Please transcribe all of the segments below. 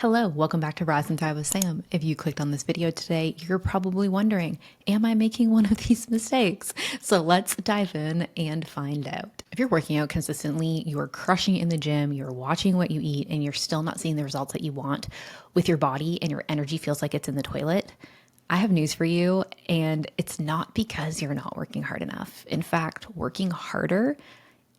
Hello, welcome back to Rise and Thrive with Sam. If you clicked on this video today, you're probably wondering, am I making one of these mistakes? So let's dive in and find out. If you're working out consistently, you're crushing it in the gym, you're watching what you eat, and you're still not seeing the results that you want with your body and your energy feels like it's in the toilet, I have news for you, and it's not because you're not working hard enough. In fact, working harder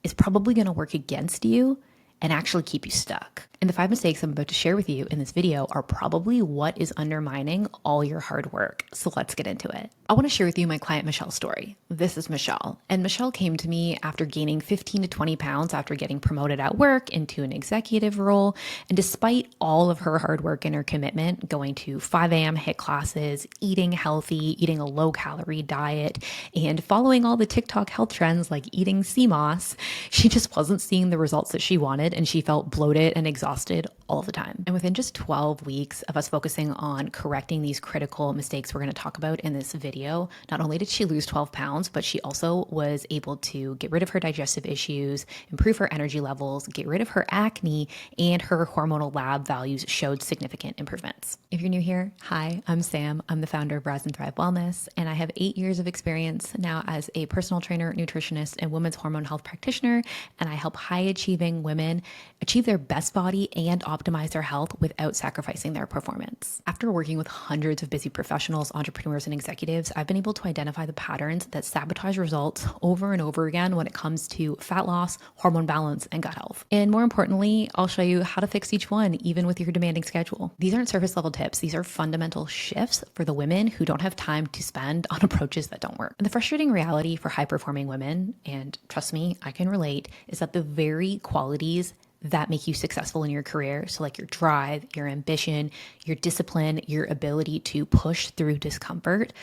is probably going to work against you and actually keep you stuck. And the 5 mistakes I'm about to share with you in this video are probably what is undermining all your hard work. So let's get into it. I want to share with you my client Michelle's story. This is Michelle. And Michelle came to me after gaining 15 to 20 pounds after getting promoted at work into an executive role. And despite all of her hard work and her commitment, going to 5 a.m. HIIT classes, eating healthy, eating a low calorie diet, and following all the TikTok health trends like eating sea moss, she just wasn't seeing the results that she wanted. And she felt bloated and exhausted all the time. And within just 12 weeks of us focusing on correcting these critical mistakes we're going to talk about in this video, not only did she lose 12 pounds, but she also was able to get rid of her digestive issues, improve her energy levels, get rid of her acne, and her hormonal lab values showed significant improvements. If you're new here, hi, I'm Sam. I'm the founder of Rise and Thrive Wellness, and I have 8 years of experience now as a personal trainer, nutritionist, and women's hormone health practitioner, and I help high-achieving women achieve their best body and optimize their health without sacrificing their performance. After working with hundreds of busy professionals, entrepreneurs, and executives, I've been able to identify the patterns that sabotage results over and over again when it comes to fat loss, hormone balance, and gut health. And more importantly, I'll show you how to fix each one, even with your demanding schedule. These aren't surface level tips. These are fundamental shifts for the women who don't have time to spend on approaches that don't work. And the frustrating reality for high performing women, and trust me, I can relate, is that the very qualities that make you successful in your career, so like your drive, your ambition, your discipline, your ability to push through discomfort,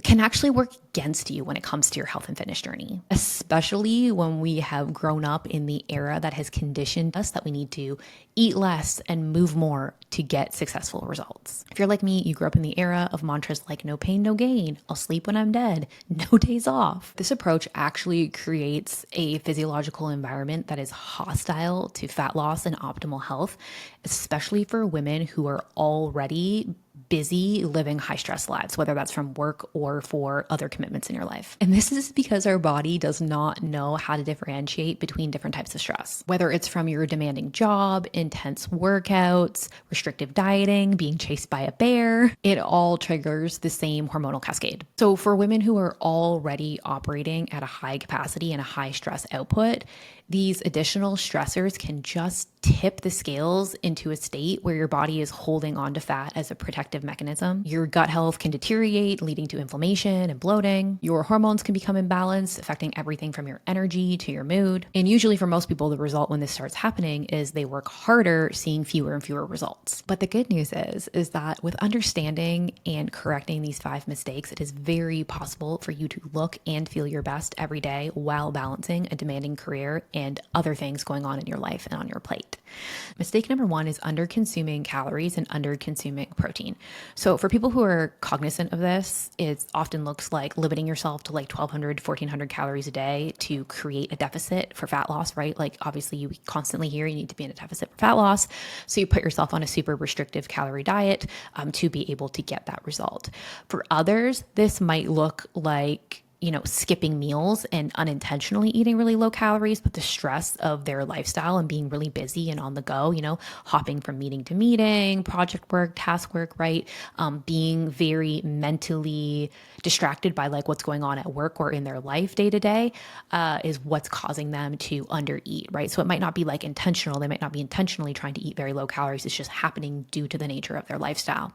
can actually work against you when it comes to your health and fitness journey, especially when we have grown up in the era that has conditioned us that we need to eat less and move more to get successful results. If you're like me, you grew up in the era of mantras like no pain, no gain, I'll sleep when I'm dead, no days off. This approach actually creates a physiological environment that is hostile to fat loss and optimal health, especially for women who are already busy living high stress lives, whether that's from work or for other commitments in your life. And this is because our body does not know how to differentiate between different types of stress, whether it's from your demanding job, intense workouts, restrictive dieting, being chased by a bear, it all triggers the same hormonal cascade. So for women who are already operating at a high capacity and a high stress output, these additional stressors can just tip the scales into a state where your body is holding on to fat as a protective mechanism. Your gut health can deteriorate, leading to inflammation and bloating. Your hormones can become imbalanced, affecting everything from your energy to your mood. And usually for most people, the result when this starts happening is they work harder, seeing fewer and fewer results. But the good news is that with understanding and correcting these 5 mistakes, it is very possible for you to look and feel your best every day while balancing a demanding career and other things going on in your life and on your plate. Mistake number 1 is under consuming calories and under consuming protein. So for people who are cognizant of this, it often looks like limiting yourself to like 1,200 to 1,400 calories a day to create a deficit for fat loss, right? Like obviously you constantly hear you need to be in a deficit for fat loss. So you put yourself on a super restrictive calorie diet to be able to get that result. For others, this might look like skipping meals and unintentionally eating really low calories, but the stress of their lifestyle and being really busy and on the go, hopping from meeting to meeting, project work, task work, right? Being very mentally distracted by like what's going on at work or in their life day to day is what's causing them to undereat, right? So it might not be like intentional. They might not be intentionally trying to eat very low calories. It's just happening due to the nature of their lifestyle.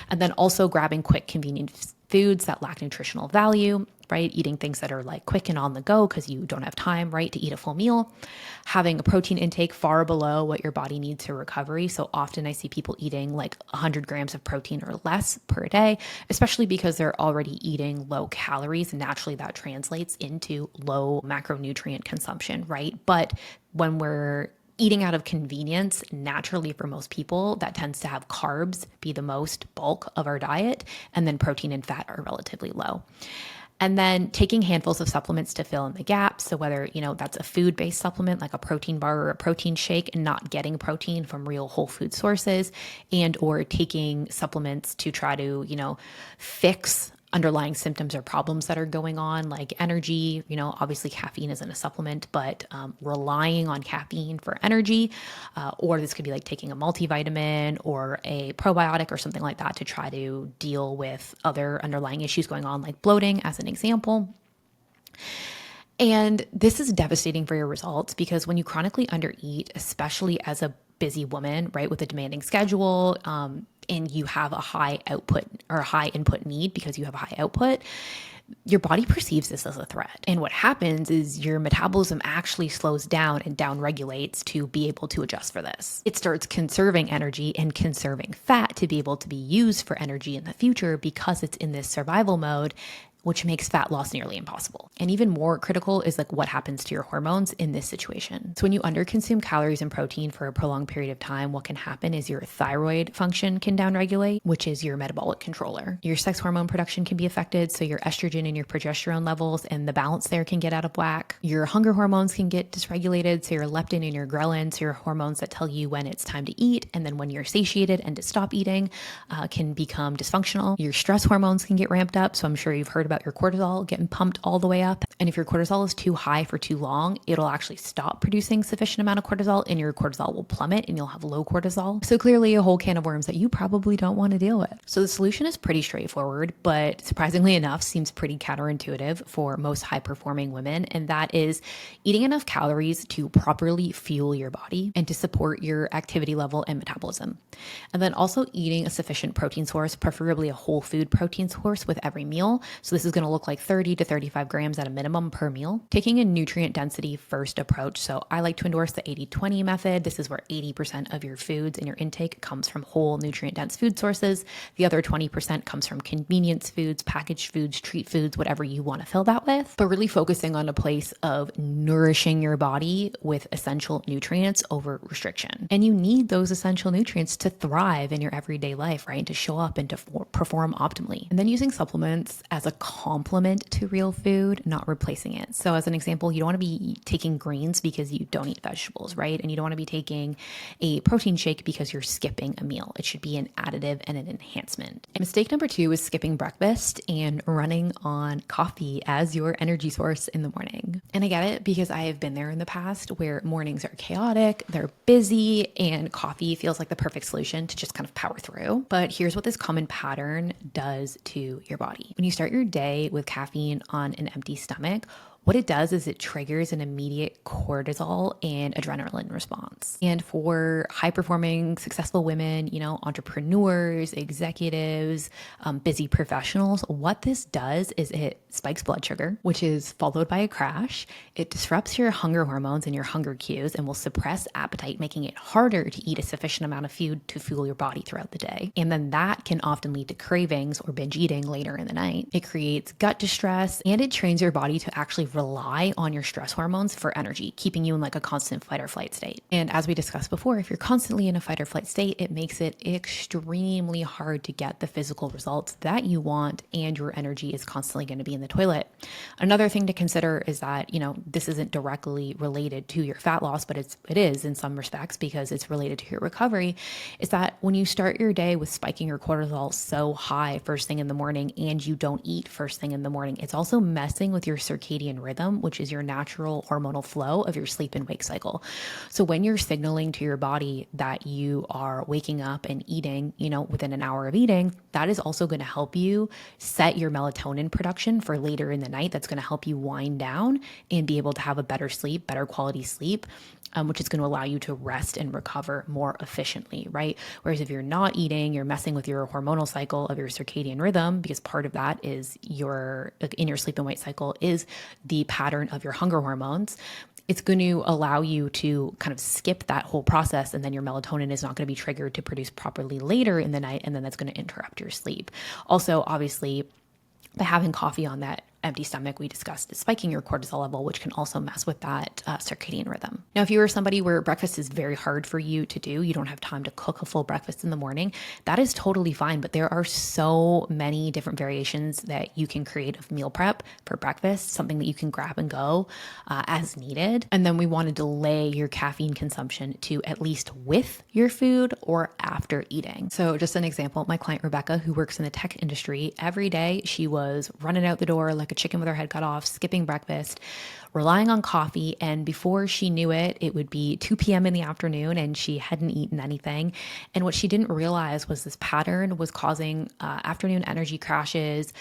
And then also grabbing quick, convenient foods that lack nutritional value, right? Eating things that are like quick and on the go because you don't have time, right, to eat a full meal. Having a protein intake far below what your body needs for recovery. So often I see people eating like 100 grams of protein or less per day, especially because they're already eating low calories. Naturally, that translates into low macronutrient consumption, right? But when we're eating out of convenience, naturally for most people, that tends to have carbs be the most bulk of our diet, and then protein and fat are relatively low. And then taking handfuls of supplements to fill in the gaps. So whether, that's a food-based supplement like a protein bar or a protein shake and not getting protein from real whole food sources, and or taking supplements to try to, fix underlying symptoms or problems that are going on, like energy. Obviously caffeine isn't a supplement, but relying on caffeine for energy, or this could be like taking a multivitamin or a probiotic or something like that to try to deal with other underlying issues going on, like bloating, as an example. And this is devastating for your results because when you chronically undereat, especially as a busy woman, right, with a demanding schedule, and you have a high output or a high input need because you have a high output, your body perceives this as a threat. And what happens is your metabolism actually slows down and down regulates to be able to adjust for this. It starts conserving energy and conserving fat to be able to be used for energy in the future because it's in this survival mode, which makes fat loss nearly impossible. And even more critical is like what happens to your hormones in this situation. So when you underconsume calories and protein for a prolonged period of time, what can happen is your thyroid function can downregulate, which is your metabolic controller. Your sex hormone production can be affected, so your estrogen and your progesterone levels and the balance there can get out of whack. Your hunger hormones can get dysregulated, so your leptin and your ghrelin, so your hormones that tell you when it's time to eat and then when you're satiated and to stop eating, can become dysfunctional. Your stress hormones can get ramped up, so I'm sure you've heard about your cortisol getting pumped all the way up. And if your cortisol is too high for too long, it'll actually stop producing sufficient amount of cortisol and your cortisol will plummet and you'll have low cortisol. So clearly a whole can of worms that you probably don't want to deal with. So the solution is pretty straightforward, but surprisingly enough, seems pretty counterintuitive for most high performing women. And that is eating enough calories to properly fuel your body and to support your activity level and metabolism. And then also eating a sufficient protein source, preferably a whole food protein source with every meal. So this is going to look like 30 to 35 grams at a minimum per meal. Taking a nutrient density first approach. So I like to endorse the 80-20 method. This is where 80% of your foods and your intake comes from whole nutrient dense food sources. The other 20% comes from convenience foods, packaged foods, treat foods, whatever you want to fill that with, but really focusing on a place of nourishing your body with essential nutrients over restriction. And you need those essential nutrients to thrive in your everyday life, right? And to show up and to perform optimally. And then using supplements as a complement to real food, not replacing it. So as an example, you don't want to be taking greens because you don't eat vegetables, right? And you don't want to be taking a protein shake because you're skipping a meal. It should be an additive and an enhancement. And mistake number 2 is skipping breakfast and running on coffee as your energy source in the morning. And I get it because I have been there in the past where mornings are chaotic, they're busy, and coffee feels like the perfect solution to just kind of power through. But here's what this common pattern does to your body. When you start your day with caffeine on an empty stomach, what it does is it triggers an immediate cortisol and adrenaline response. And for high performing, successful women, entrepreneurs, executives, busy professionals, what this does is it spikes blood sugar, which is followed by a crash. It disrupts your hunger hormones and your hunger cues and will suppress appetite, making it harder to eat a sufficient amount of food to fuel your body throughout the day. And then that can often lead to cravings or binge eating later in the night. It creates gut distress and it trains your body to actually rely on your stress hormones for energy, keeping you in like a constant fight or flight state. And as we discussed before, if you're constantly in a fight or flight state, it makes it extremely hard to get the physical results that you want, and your energy is constantly going to be in the toilet. Another thing to consider is that, this isn't directly related to your fat loss, but it is in some respects because it's related to your recovery, is that when you start your day with spiking your cortisol so high first thing in the morning and you don't eat first thing in the morning, it's also messing with your circadian rhythm, which is your natural hormonal flow of your sleep and wake cycle. So when you're signaling to your body that you are waking up and eating, within an hour of eating, that is also going to help you set your melatonin production for later in the night. That's going to help you wind down and be able to have a better sleep, better quality sleep, which is going to allow you to rest and recover more efficiently, right? Whereas if you're not eating, you're messing with your hormonal cycle of your circadian rhythm, because part of that is in your sleep and wake cycle is the pattern of your hunger hormones. It's going to allow you to kind of skip that whole process, and then your melatonin is not going to be triggered to produce properly later in the night, and then that's going to interrupt your sleep. Also, obviously, by having coffee on that empty stomach, we discussed, is spiking your cortisol level, which can also mess with that circadian rhythm. Now, if you are somebody where breakfast is very hard for you to do, you don't have time to cook a full breakfast in the morning, that is totally fine. But there are so many different variations that you can create of meal prep for breakfast, something that you can grab and go as needed. And then we want to delay your caffeine consumption to at least with your food or after eating. So just an example, my client Rebecca, who works in the tech industry, every day she was running out the door like a chicken with her head cut off, skipping breakfast, relying on coffee. And before she knew it, it would be 2 p.m. in the afternoon and she hadn't eaten anything. And what she didn't realize was this pattern was causing afternoon energy crashes,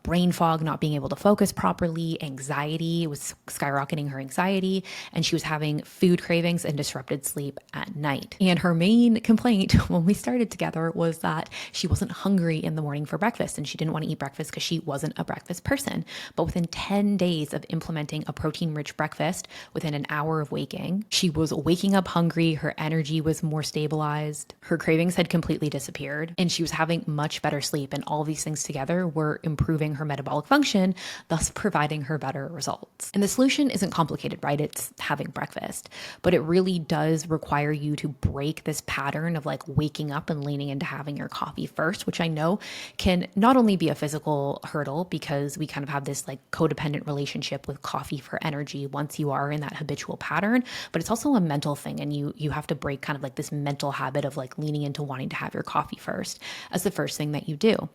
brain fog, not being able to focus properly, anxiety, was skyrocketing her anxiety, and she was having food cravings and disrupted sleep at night. And her main complaint when we started together was that she wasn't hungry in the morning for breakfast and she didn't want to eat breakfast because she wasn't a breakfast person. But within 10 days of implementing a protein-rich breakfast, within an hour of waking, she was waking up hungry, her energy was more stabilized, her cravings had completely disappeared, and she was having much better sleep. And all these things together were improving her metabolic function, thus providing her better results. And the solution isn't complicated, right? It's having breakfast, but it really does require you to break this pattern of like waking up and leaning into having your coffee first, which I know can not only be a physical hurdle because we kind of have this like codependent relationship with coffee for energy once you are in that habitual pattern, but it's also a mental thing. And you have to break kind of like this mental habit of like leaning into wanting to have your coffee first as the first thing that you do.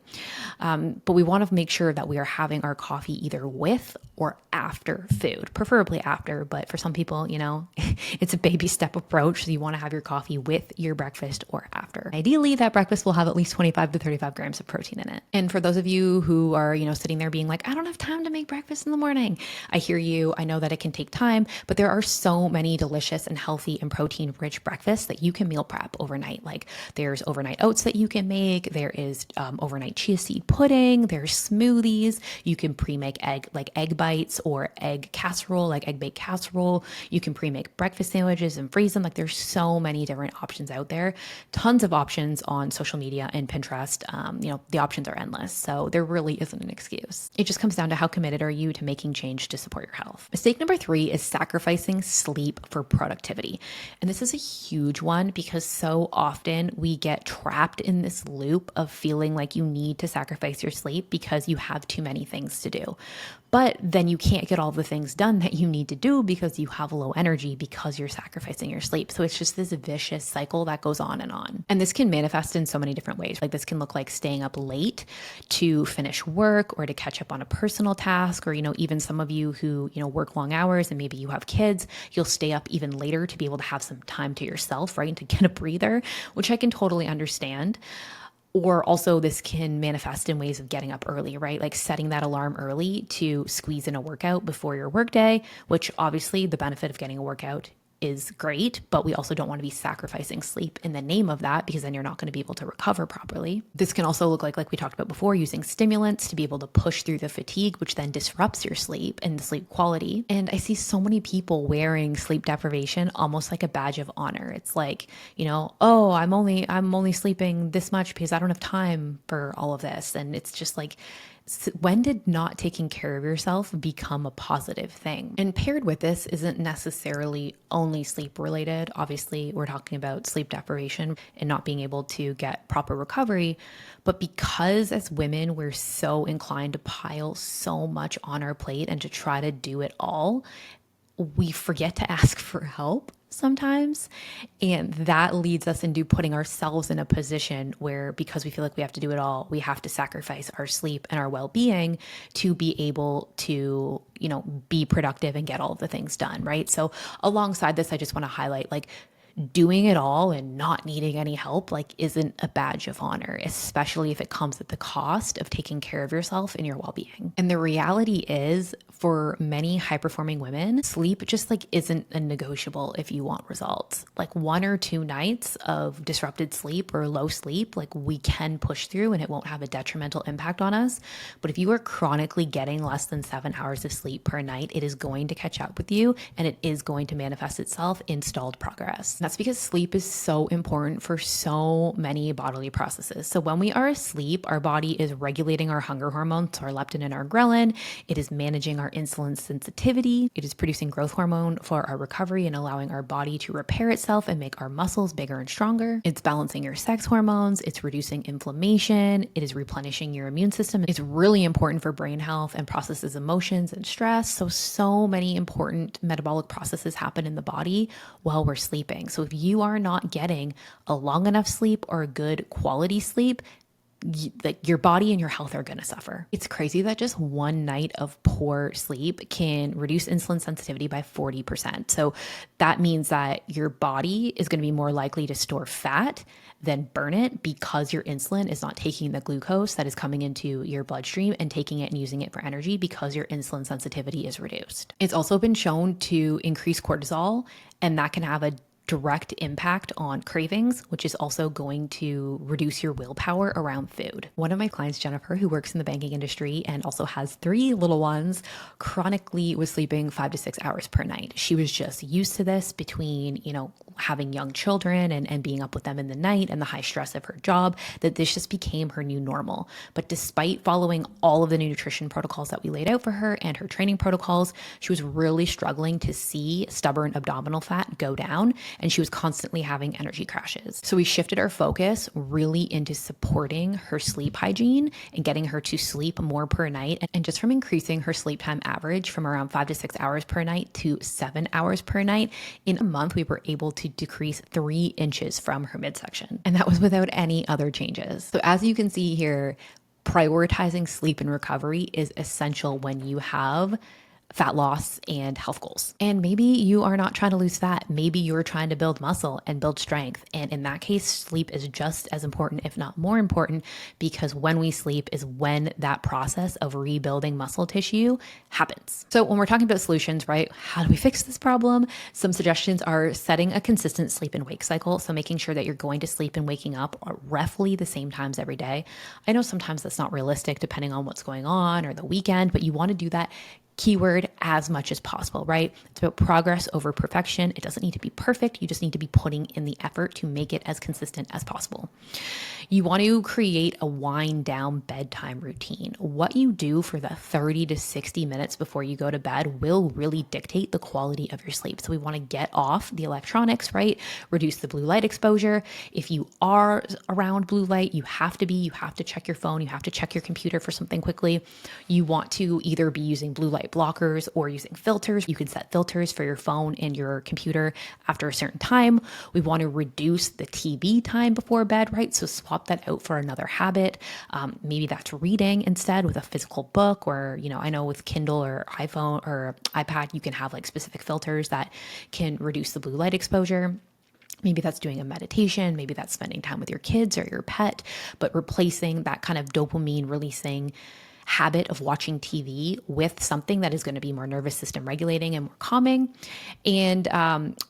But we want to make sure that we are having our coffee either with or after food, preferably after. But for some people, you know, it's a baby step approach. So you want to have your coffee with your breakfast or after. Ideally, that breakfast will have at least 25 to 35 grams of protein in it. And for those of you who are, you know, sitting there being like, I don't have time to make breakfast in the morning, I hear you. I know that it can take time, but there are so many delicious and healthy and protein rich breakfasts that you can meal prep overnight. Like there's overnight oats that you can make. There is overnight chia seed pudding. There's smoothies. You can pre-make egg bites or egg casserole, like egg baked casserole. You can pre-make breakfast sandwiches and freeze them. Like there's so many different options out there. Tons of options on social media and Pinterest. You know, the options are endless. So there really isn't an excuse. It just comes down to how committed are you to making change to support your health. Mistake number 3 is sacrificing sleep for productivity. And this is a huge one because so often we get trapped in this loop of feeling like you need to sacrifice your sleep because you have too many things to do. But then you can't get all the things done that you need to do because you have low energy because you're sacrificing your sleep. So it's just this vicious cycle that goes on and on. And this can manifest in so many different ways. Like this can look like staying up late to finish work or to catch up on a personal task, or, you know, even some of you who, you know, work long hours and maybe you have kids, you'll stay up even later to be able to have some time to yourself, right? And to get a breather, which I can totally understand. Or also this can manifest in ways of getting up early, right? Like setting that alarm early to squeeze in a workout before your workday, which obviously the benefit of getting a workout is great, but we also don't want to be sacrificing sleep in the name of that because then you're not going to be able to recover properly. This can also look like we talked about before, using stimulants to be able to push through the fatigue, which then disrupts your sleep and the sleep quality. And I see so many people wearing sleep deprivation almost like a badge of honor. It's like, you know, oh, I'm only sleeping this much because I don't have time for all of this. And it's just like, when did not taking care of yourself become a positive thing? And paired with this isn't necessarily only sleep related. Obviously, we're talking about sleep deprivation and not being able to get proper recovery. But because as women, we're so inclined to pile so much on our plate and to try to do it all, we forget to ask for help sometimes. And that leads us into putting ourselves in a position where, because we feel like we have to do it all, we have to sacrifice our sleep and our well-being to be able to, you know, be productive and get all of the things done, right? So alongside this, I just want to highlight, like, doing it all and not needing any help, like, isn't a badge of honor, especially if it comes at the cost of taking care of yourself and your well-being. And the reality is, for many high-performing women, sleep just like isn't a negotiable if you want results. Like 1 or 2 nights of disrupted sleep or low sleep, like we can push through and it won't have a detrimental impact on us. But if you are chronically getting less than 7 hours of sleep per night, it is going to catch up with you and it is going to manifest itself in stalled progress. That's because sleep is so important for so many bodily processes. So when we are asleep, our body is regulating our hunger hormones, so our leptin and our ghrelin. It is managing our insulin sensitivity. It is producing growth hormone for our recovery and allowing our body to repair itself and make our muscles bigger and stronger. It's balancing your sex hormones. It's reducing inflammation. It is replenishing your immune system. It's really important for brain health and processes emotions and stress. So many important metabolic processes happen in the body while we're sleeping. So if you are not getting a long enough sleep or a good quality sleep, like your body and your health are going to suffer. It's crazy that just one night of poor sleep can reduce insulin sensitivity by 40%. So that means that your body is going to be more likely to store fat than burn it because your insulin is not taking the glucose that is coming into your bloodstream and taking it and using it for energy because your insulin sensitivity is reduced. It's also been shown to increase cortisol, and that can have a direct impact on cravings, which is also going to reduce your willpower around food. One of my clients, Jennifer, who works in the banking industry and also has 3 little ones, chronically was sleeping 5 to 6 hours per night. She was just used to this between, having young children and being up with them in the night and the high stress of her job, that this just became her new normal. But despite following all of the nutrition protocols that we laid out for her and her training protocols, she was really struggling to see stubborn abdominal fat go down, and she was constantly having energy crashes. So we shifted our focus really into supporting her sleep hygiene and getting her to sleep more per night. And just from increasing her sleep time average from around 5 to 6 hours per night to 7 hours per night, in a month, we were able to decrease 3 inches from her midsection. And that was without any other changes. So as you can see here, prioritizing sleep and recovery is essential when you have fat loss and health goals. And maybe you are not trying to lose fat. Maybe you're trying to build muscle and build strength. And in that case, sleep is just as important, if not more important, because when we sleep is when that process of rebuilding muscle tissue happens. So when we're talking about solutions, right, how do we fix this problem? Some suggestions are setting a consistent sleep and wake cycle. So making sure that you're going to sleep and waking up roughly the same times every day. I know sometimes that's not realistic depending on what's going on or the weekend, but you want to do that keyword as much as possible, right? It's about progress over perfection. It doesn't need to be perfect. You just need to be putting in the effort to make it as consistent as possible. You want to create a wind down bedtime routine. What you do for the 30 to 60 minutes before you go to bed will really dictate the quality of your sleep. So we want to get off the electronics, right? Reduce the blue light exposure. If you are around blue light, you have to check your phone, you have to check your computer for something quickly. You want to either be using blue light blockers or using filters. You can set filters for your phone and your computer after a certain time. We want to reduce the TV time before bed, right? So swap that out for another habit. Maybe that's reading instead with a physical book, or, I know with Kindle or iPhone or iPad, you can have like specific filters that can reduce the blue light exposure. Maybe that's doing a meditation. Maybe that's spending time with your kids or your pet, but replacing that kind of dopamine releasing habit of watching TV with something that is going to be more nervous system regulating and more calming, and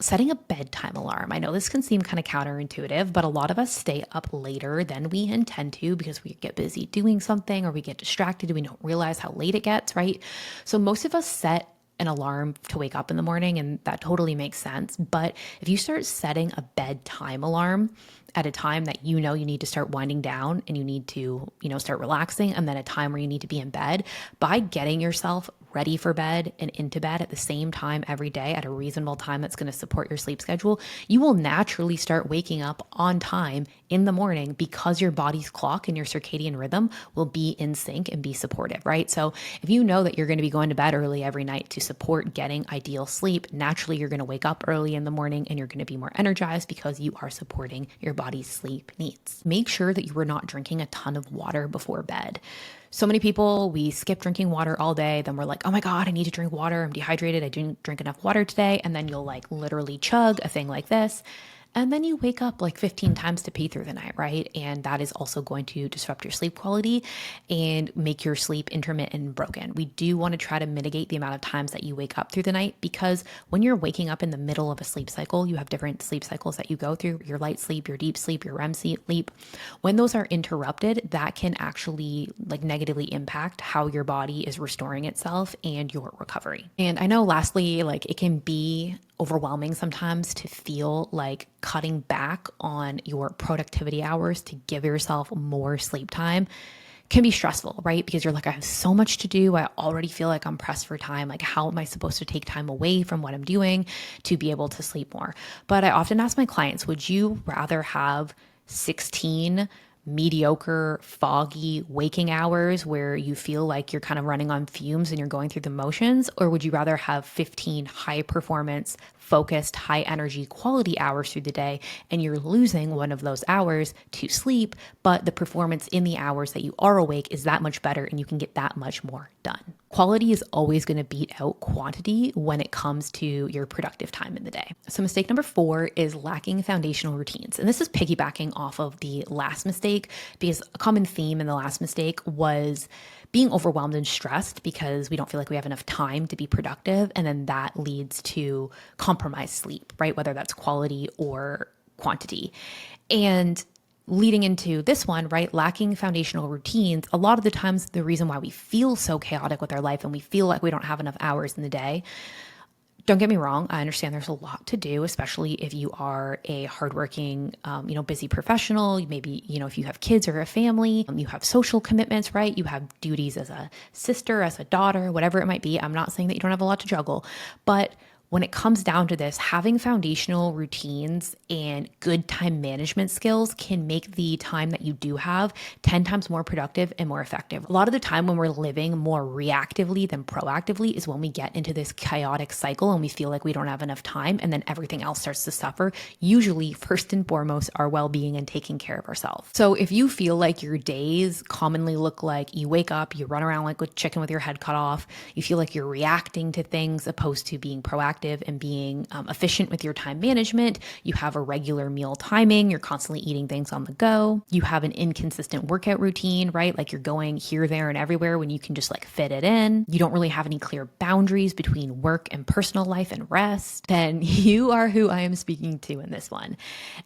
setting a bedtime alarm. I know this can seem kind of counterintuitive, but a lot of us stay up later than we intend to because we get busy doing something or we get distracted and we don't realize how late it gets, right? So most of us set an alarm to wake up in the morning, and that totally makes sense. But if you start setting a bedtime alarm at a time that you need to start winding down and you need to, start relaxing, and then a time where you need to be in bed, by getting yourself ready for bed and into bed at the same time every day at a reasonable time that's going to support your sleep schedule, you will naturally start waking up on time in the morning because your body's clock and your circadian rhythm will be in sync and be supportive, right? So if you know that you're going to be going to bed early every night to support getting ideal sleep, naturally you're going to wake up early in the morning and you're going to be more energized because you are supporting your body's sleep needs. Make sure that you are not drinking a ton of water before bed. So many people, we skip drinking water all day. Then we're like, oh my God, I need to drink water. I'm dehydrated. I didn't drink enough water today. And then you'll like literally chug a thing like this. And then you wake up like 15 times to pee through the night, right? And that is also going to disrupt your sleep quality and make your sleep intermittent and broken. We do want to try to mitigate the amount of times that you wake up through the night, because when you're waking up in the middle of a sleep cycle, you have different sleep cycles that you go through: your light sleep, your deep sleep, your REM sleep. When those are interrupted, that can actually like negatively impact how your body is restoring itself and your recovery. And I know lastly, like it can be overwhelming sometimes to feel like cutting back on your productivity hours to give yourself more sleep time can be stressful, right? Because you're like, I have so much to do. I already feel like I'm pressed for time. Like, how am I supposed to take time away from what I'm doing to be able to sleep more? But I often ask my clients, would you rather have 16 mediocre, foggy waking hours where you feel like you're kind of running on fumes and you're going through the motions? Or would you rather have 15 high performance, focused, high energy, quality hours through the day and you're losing one of those hours to sleep, but the performance in the hours that you are awake is that much better and you can get that much more done? Quality is always going to beat out quantity when it comes to your productive time in the day. So mistake number 4 is lacking foundational routines. And this is piggybacking off of the last mistake, because a common theme in the last mistake was being overwhelmed and stressed because we don't feel like we have enough time to be productive. And then that leads to compromised sleep, right? Whether that's quality or quantity. And leading into this one, right, lacking foundational routines, a lot of the times the reason why we feel so chaotic with our life and we feel like we don't have enough hours in the day, don't get me wrong, I understand there's a lot to do, especially if you are a hardworking, busy professional. Maybe, if you have kids or a family, you have social commitments, right? You have duties as a sister, as a daughter, whatever it might be. I'm not saying that you don't have a lot to juggle, but when it comes down to this, having foundational routines and good time management skills can make the time that you do have 10 times more productive and more effective. A lot of the time when we're living more reactively than proactively is when we get into this chaotic cycle and we feel like we don't have enough time and then everything else starts to suffer. Usually, first and foremost, our well-being and taking care of ourselves. So if you feel like your days commonly look like you wake up, you run around like a chicken with your head cut off, you feel like you're reacting to things opposed to being proactive and being efficient with your time management, you have a regular meal timing, you're constantly eating things on the go, you have an inconsistent workout routine, right? Like you're going here, there, and everywhere when you can just like fit it in. You don't really have any clear boundaries between work and personal life and rest. Then you are who I am speaking to in this one.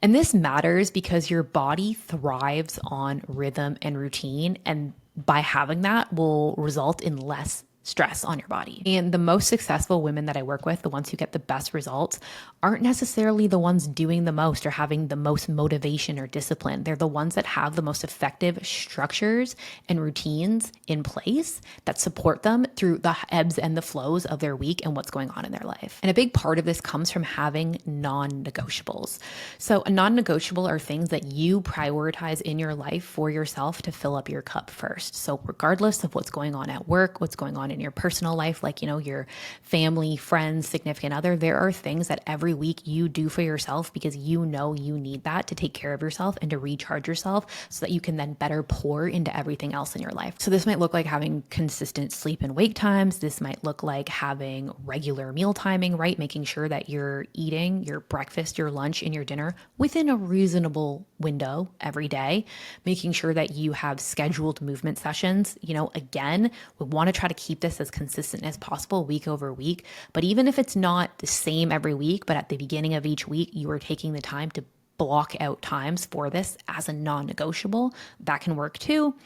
And this matters because your body thrives on rhythm and routine. And by having that will result in less stress on your body. And the most successful women that I work with, the ones who get the best results, aren't necessarily the ones doing the most or having the most motivation or discipline. They're the ones that have the most effective structures and routines in place that support them through the ebbs and the flows of their week and what's going on in their life. And a big part of this comes from having non-negotiables. So a non-negotiable are things that you prioritize in your life for yourself to fill up your cup first. So regardless of what's going on at work, what's going on in your personal life, like, your family, friends, significant other, there are things that every week you do for yourself because you need that to take care of yourself and to recharge yourself so that you can then better pour into everything else in your life. So this might look like having consistent sleep and wake times. This might look like having regular meal timing, right? Making sure that you're eating your breakfast, your lunch, and your dinner within a reasonable window every day. Making sure that you have scheduled movement sessions. Again, we want to try to keep this as consistent as possible week over week. But even if it's not the same every week, but at the beginning of each week, you are taking the time to block out times for this as a non-negotiable, that can work too.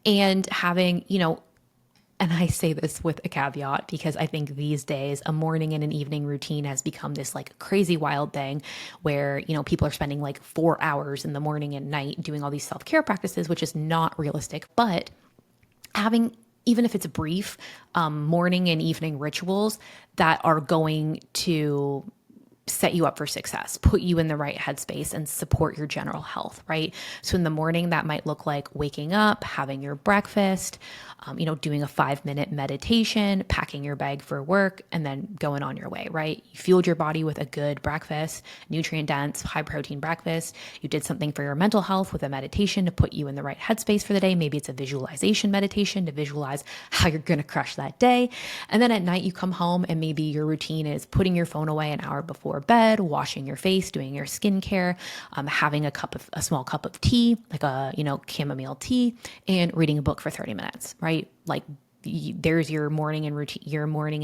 And having, and I say this with a caveat because I think these days a morning and an evening routine has become this like crazy wild thing where, people are spending like 4 hours in the morning and night doing all these self-care practices, which is not realistic. But having, even if it's brief, morning and evening rituals that are going to set you up for success, put you in the right headspace and support your general health, right? So in the morning, that might look like waking up, having your breakfast, doing a 5-minute meditation, packing your bag for work, and then going on your way, right? You fueled your body with a good breakfast, nutrient dense, high protein breakfast. You did something for your mental health with a meditation to put you in the right headspace for the day. Maybe it's a visualization meditation to visualize how you're going to crush that day. And then at night you come home and maybe your routine is putting your phone away an hour before bed, washing your face, doing your skincare, having a small cup of tea, like a, chamomile tea, and reading a book for 30 minutes, right? Like there's your morning and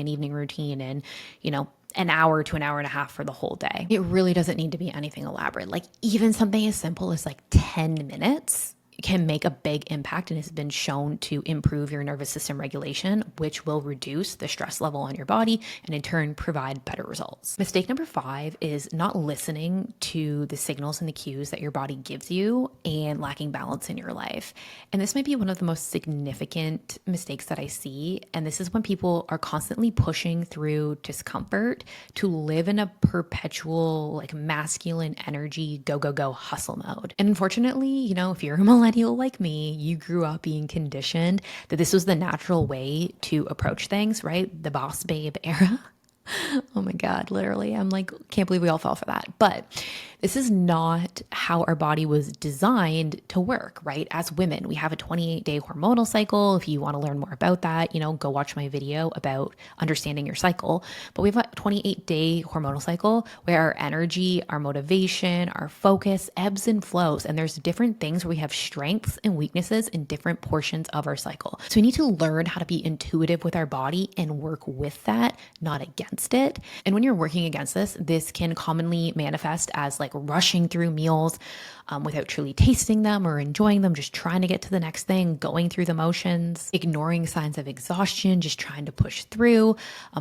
evening routine and, an hour to an hour and a half for the whole day. It really doesn't need to be anything elaborate. Like even something as simple as like 10 minutes can make a big impact and has been shown to improve your nervous system regulation, which will reduce the stress level on your body and in turn provide better results. Mistake number 5 is not listening to the signals and the cues that your body gives you and lacking balance in your life. And this might be one of the most significant mistakes that I see. And this is when people are constantly pushing through discomfort to live in a perpetual, like, masculine energy, go, go, go hustle mode. And unfortunately, if you're a millennial like me, you grew up being conditioned that this was the natural way to approach things, right? The boss babe era. Oh my God, literally. I'm like, can't believe we all fell for that. But this is not how our body was designed to work, right? As women, we have a 28-day hormonal cycle. If you want to learn more about that, go watch my video about understanding your cycle. But we have a 28-day hormonal cycle where our energy, our motivation, our focus ebbs and flows. And there's different things where we have strengths and weaknesses in different portions of our cycle. So we need to learn how to be intuitive with our body and work with that, not against it. And when you're working against this can commonly manifest as like rushing through meals without truly tasting them or enjoying them, just trying to get to the next thing, going through the motions, ignoring signs of exhaustion, just trying to push through,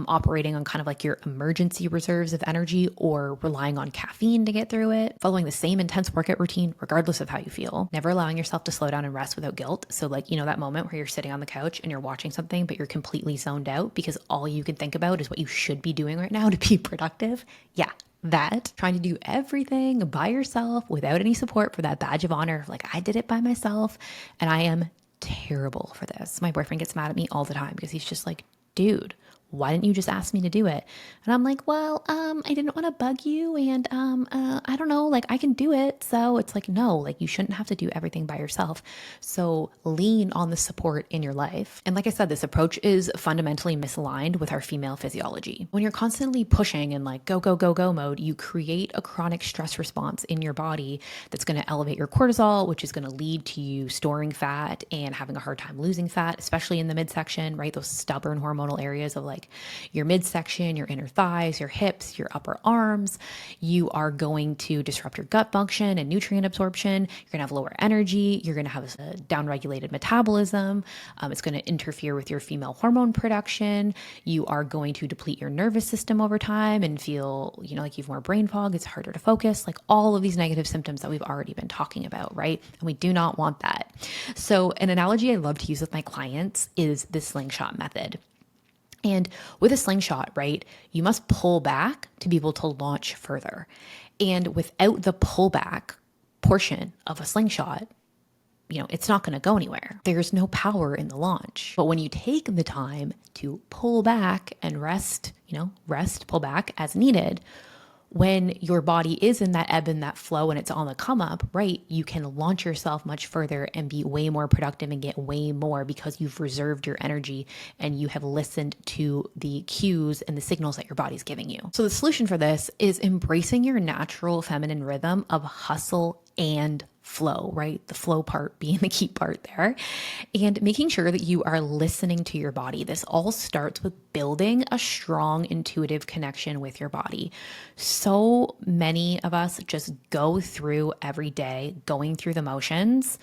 operating on kind of like your emergency reserves of energy or relying on caffeine to get through it, following the same intense workout routine, regardless of how you feel, never allowing yourself to slow down and rest without guilt. So like, that moment where you're sitting on the couch and you're watching something, but you're completely zoned out because all you can think about is what you should be doing right now to be productive. Yeah. That trying to do everything by yourself without any support for that badge of honor, like I did it by myself. And I am terrible for this. My boyfriend gets mad at me all the time because he's just like, dude, why didn't you just ask me to do it? And I'm like, well, I didn't want to bug you. And I don't know, like I can do it. So it's like, no, like you shouldn't have to do everything by yourself. So lean on the support in your life. And like I said, this approach is fundamentally misaligned with our female physiology. When you're constantly pushing and like go, go, go, go mode, you create a chronic stress response in your body that's going to elevate your cortisol, which is going to lead to you storing fat and having a hard time losing fat, especially in the midsection, right? Those stubborn hormonal areas of like your midsection, your inner thighs, your hips, your upper arms. You are going to disrupt your gut function and nutrient absorption. You're going to have lower energy. You're going to have a downregulated metabolism. It's going to interfere with your female hormone production. You are going to deplete your nervous system over time and feel, like you have more brain fog. It's harder to focus, like all of these negative symptoms that we've already been talking about, right? And we do not want that. So an analogy I love to use with my clients is the slingshot method. And with a slingshot, right, you must pull back to be able to launch further. And without the pullback portion of a slingshot, it's not going to go anywhere. There's no power in the launch. But when you take the time to pull back and rest, pull back as needed, when your body is in that ebb and that flow and it's on the come up, right, you can launch yourself much further and be way more productive and get way more because you've reserved your energy and you have listened to the cues and the signals that your body's giving you. So the solution for this is embracing your natural feminine rhythm of hustle and flow, right? The flow part being the key part there, and making sure that you are listening to your body. This all starts with building a strong intuitive connection with your body. So many of us just go through every day, going through the motions,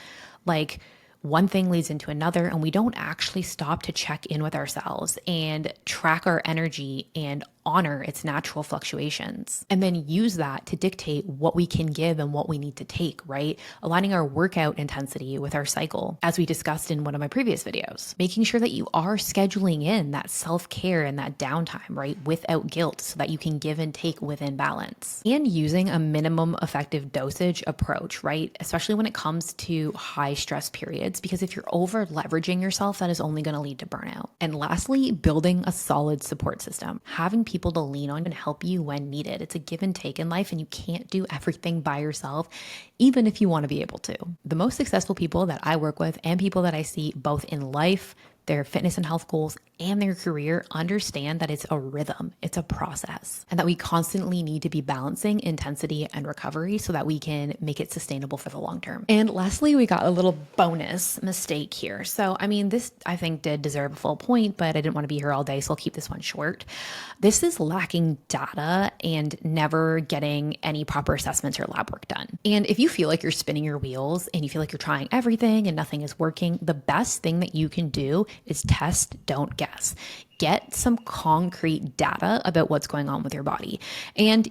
like one thing leads into another, and we don't actually stop to check in with ourselves and track our energy and honor its natural fluctuations, and then use that to dictate what we can give and what we need to take, right? Aligning our workout intensity with our cycle, as we discussed in one of my previous videos, making sure that you are scheduling in that self-care and that downtime, right? Without guilt, so that you can give and take within balance, and using a minimum effective dosage approach, right? Especially when it comes to high stress periods, because if you're over leveraging yourself, that is only going to lead to burnout. And lastly, building a solid support system, having people to lean on and help you when needed. It's a give and take in life, and you can't do everything by yourself, even if you want to be able to. The most successful people that I work with and people that I see both in life, their fitness and health goals, and their career understand that it's a rhythm, it's a process, and that we constantly need to be balancing intensity and recovery so that we can make it sustainable for the long term. And lastly, we got a little bonus mistake here. So, I mean, this I think did deserve a full point, but I didn't want to be here all day, so I'll keep this one short. This is lacking data and never getting any proper assessments or lab work done. And if you feel like you're spinning your wheels and you feel like you're trying everything and nothing is working, the best thing that you can do is test, don't guess. Get some concrete data about what's going on with your body. And,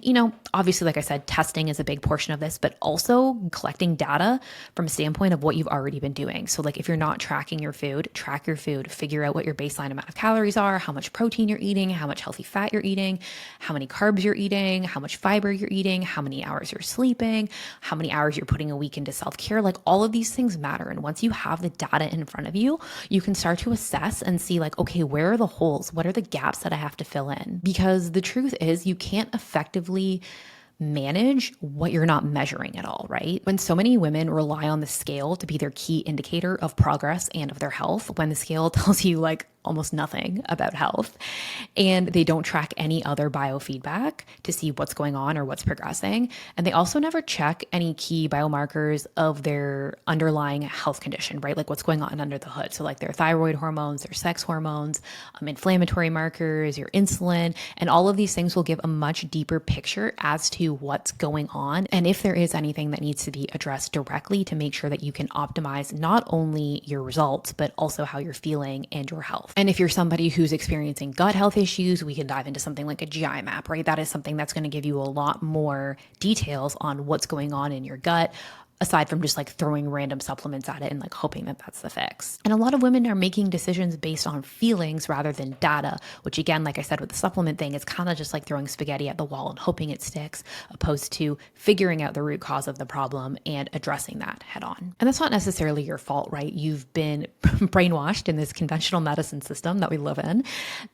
obviously, like I said, testing is a big portion of this, but also collecting data from a standpoint of what you've already been doing. So like if you're not tracking your food, track your food, figure out what your baseline amount of calories are, how much protein you're eating, how much healthy fat you're eating, how many carbs you're eating, how much fiber you're eating, how many hours you're sleeping, how many hours you're putting a week into self-care. Like all of these things matter. And once you have the data in front of you, you can start to assess and see like, okay, where are the holes? What are the gaps that I have to fill in? Because the truth is you can't effectively manage what you're not measuring at all, right? When so many women rely on the scale to be their key indicator of progress and of their health, when the scale tells you like almost nothing about health and they don't track any other biofeedback to see what's going on or what's progressing. And they also never check any key biomarkers of their underlying health condition, right? Like what's going on under the hood. So like their thyroid hormones, their sex hormones, inflammatory markers, your insulin, and all of these things will give a much deeper picture as to what's going on. And if there is anything that needs to be addressed directly to make sure that you can optimize not only your results, but also how you're feeling and your health. And if you're somebody who's experiencing gut health issues, we can dive into something like a GI map, right? That is something that's going to give you a lot more details on what's going on in your gut, aside from just like throwing random supplements at it and like hoping that that's the fix. And a lot of women are making decisions based on feelings rather than data, which again, like I said, with the supplement thing, it's kind of just like throwing spaghetti at the wall and hoping it sticks, opposed to figuring out the root cause of the problem and addressing that head on. And that's not necessarily your fault, right? You've been brainwashed in this conventional medicine system that we live in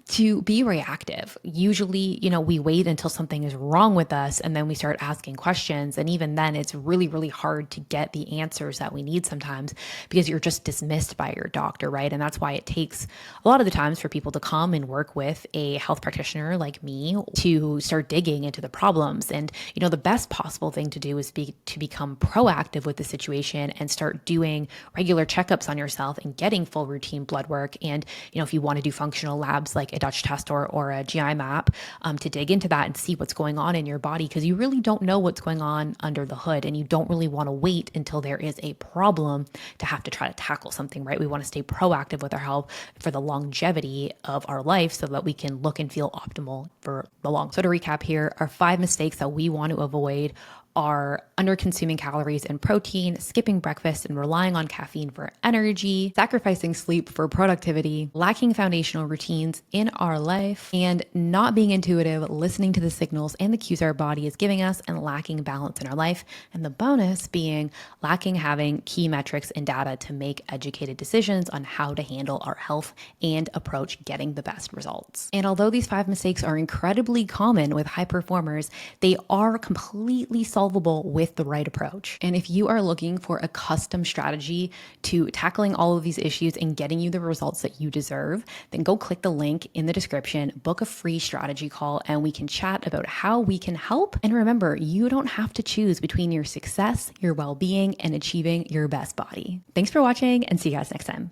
to be reactive. Usually, we wait until something is wrong with us and then we start asking questions. And even then it's really, really hard to get the answers that we need sometimes because you're just dismissed by your doctor, right? And that's why it takes a lot of the times for people to come and work with a health practitioner like me to start digging into the problems. And, the best possible thing to do is to become proactive with the situation and start doing regular checkups on yourself and getting full routine blood work. And, if you want to do functional labs like a Dutch test or a GI map, to dig into that and see what's going on in your body, because you really don't know what's going on under the hood and you don't really want to wait until there is a problem to have to try to tackle something, right? We want to stay proactive with our health for the longevity of our life so that we can look and feel optimal for the long. So to recap here, our 5 mistakes that we want to avoid are under consuming calories and protein, skipping breakfast and relying on caffeine for energy, sacrificing sleep for productivity, lacking foundational routines in our life, and not being intuitive, listening to the signals and the cues our body is giving us, and lacking balance in our life. And the bonus being lacking having key metrics and data to make educated decisions on how to handle our health and approach getting the best results. And although these 5 mistakes are incredibly common with high performers, they are completely solvable with the right approach. And if you are looking for a custom strategy to tackling all of these issues and getting you the results that you deserve, then go click the link in the description, book a free strategy call, and we can chat about how we can help. And remember, you don't have to choose between your success, your well-being, and achieving your best body. Thanks for watching and see you guys next time.